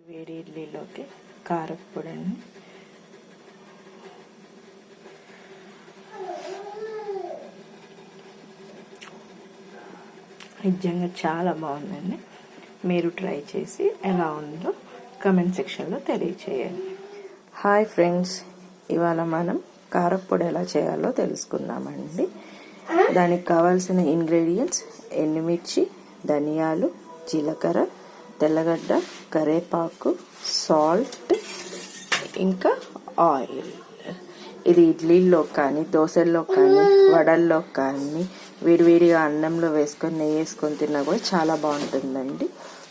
వేడి ఇడ్లీలోకి కారప్పొడి అండి. నిజంగా చాలా బాగుందండి. మీరు ట్రై చేసి ఎలా ఉందో కమెంట్ సెక్షన్లో తెలియచేయండి. హాయ్ ఫ్రెండ్స్, ఇవాళ మనం కారప్పొడి ఎలా చేయాలో తెలుసుకుందామండి. దానికి కావాల్సిన ఇంగ్రీడియంట్స్ ఎండుమిర్చి, ధనియాలు, జీలకర్ర, తెల్లగడ్డ, కరివేపాకు, సాల్ట్, ఇంకా ఆయిల్. ఇది ఇడ్లీల్లో కానీ, దోశల్లో కానీ, వడల్లో కానీ, వేడివేడిగా అన్నంలో వేసుకొని నెయ్యి వేసుకొని తిన్నా కూడా చాలా బాగుంటుందండి.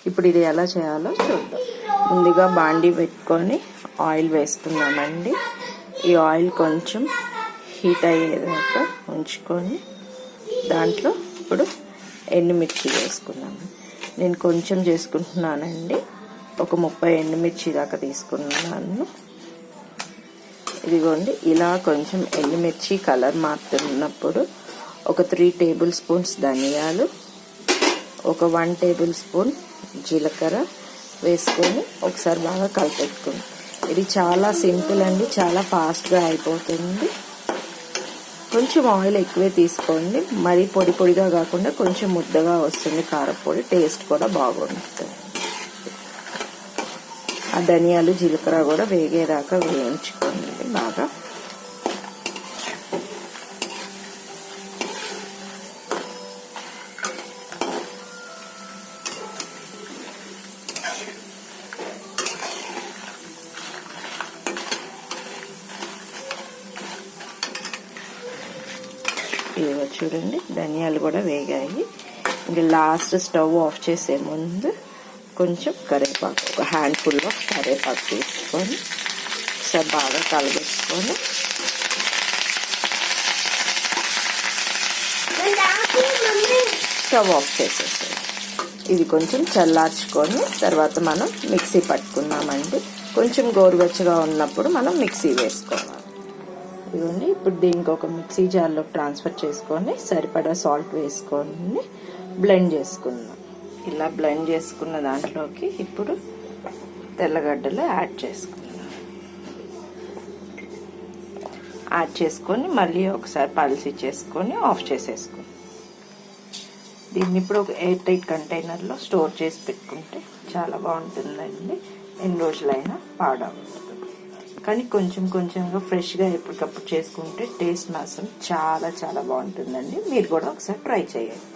ఇప్పుడు ఇది ఎలా చేయాలో చూద్దాం. ముందుగా బాండీ పెట్టుకొని ఆయిల్ వేసుకుందామండి. ఈ ఆయిల్ కొంచెం హీట్ అయ్యేదాకా ఉంచుకొని దాంట్లో ఇప్పుడు ఎండుమిర్చి వేసుకున్నాము. నేను కొంచెం చేసుకుంటున్నానండి, ఒక 30 ఎండుమిర్చి దాకా తీసుకున్నాను. ఇదిగోండి, ఇలా కొంచెం ఎండుమిర్చి కలర్ మారుతున్నప్పుడు ఒక 3 టేబుల్ స్పూన్స్ ధనియాలు, ఒక 1 టేబుల్ స్పూన్ జీలకర్ర వేసుకొని ఒకసారి బాగా కలిపెట్టుకోండి. ఇది చాలా సింపుల్ అండి, చాలా ఫాస్ట్గా అయిపోతుంది. కొంచెం ఆయిల్ ఎక్కువే తీసుకోండి, మరీ పొడి పొడిగా కాకుండా కొంచెం ముద్దగా వస్తుంది కారపొడి, టేస్ట్ కూడా బాగుంటుంది. ఆ ధనియాలు జీలకర్ర కూడా వేగేదాకా వేయించుకోండి బాగా. ఇదిగో చూడండి, ధనియాలు కూడా వేగాయి. ఇంకా లాస్ట్ స్టవ్ ఆఫ్ చేసే ముందు కొంచెం కరివేపాకు, ఒక హ్యాండ్ఫుల్ ఆఫ్ కరివేపాకు తీసుకొని ఒకసారి బాగా కలబెట్టుకొని స్టవ్ ఆఫ్ చేసేసాం. ఇది కొంచెం చల్లార్చుకొని తర్వాత మనం మిక్సీ పట్టుకున్నామండి. కొంచెం గోరువెచ్చగా ఉన్నప్పుడు మనం మిక్సీ వేసుకోవాలి. ఇదిగోండి, ఇప్పుడు దీనికి ఒక మిక్సీ జార్లో ట్రాన్స్ఫర్ చేసుకొని సరిపడా సాల్ట్ వేసుకొని బ్లెండ్ చేసుకుందాం. ఇలా బ్లెండ్ చేసుకున్న దాంట్లోకి ఇప్పుడు తెల్లగడ్డలు యాడ్ చేసుకొని మళ్ళీ ఒకసారి పల్సి చేసుకొని ఆఫ్ చేసేసుకుందాం. దీన్ని ఇప్పుడు ఒక ఎయిర్ టైట్ కంటైనర్లో స్టోర్ చేసి పెట్టుకుంటే చాలా బాగుంటుందండి. ఎన్ని రోజులైనా పాడవుతుంది. కానీ కొంచెం కొంచెంగా ఫ్రెష్గా ఎప్పటికప్పుడు చేసుకుంటే టేస్ట్ మాత్రం చాలా చాలా బాగుంటుందండి. మీరు కూడా ఒకసారి ట్రై చేయండి.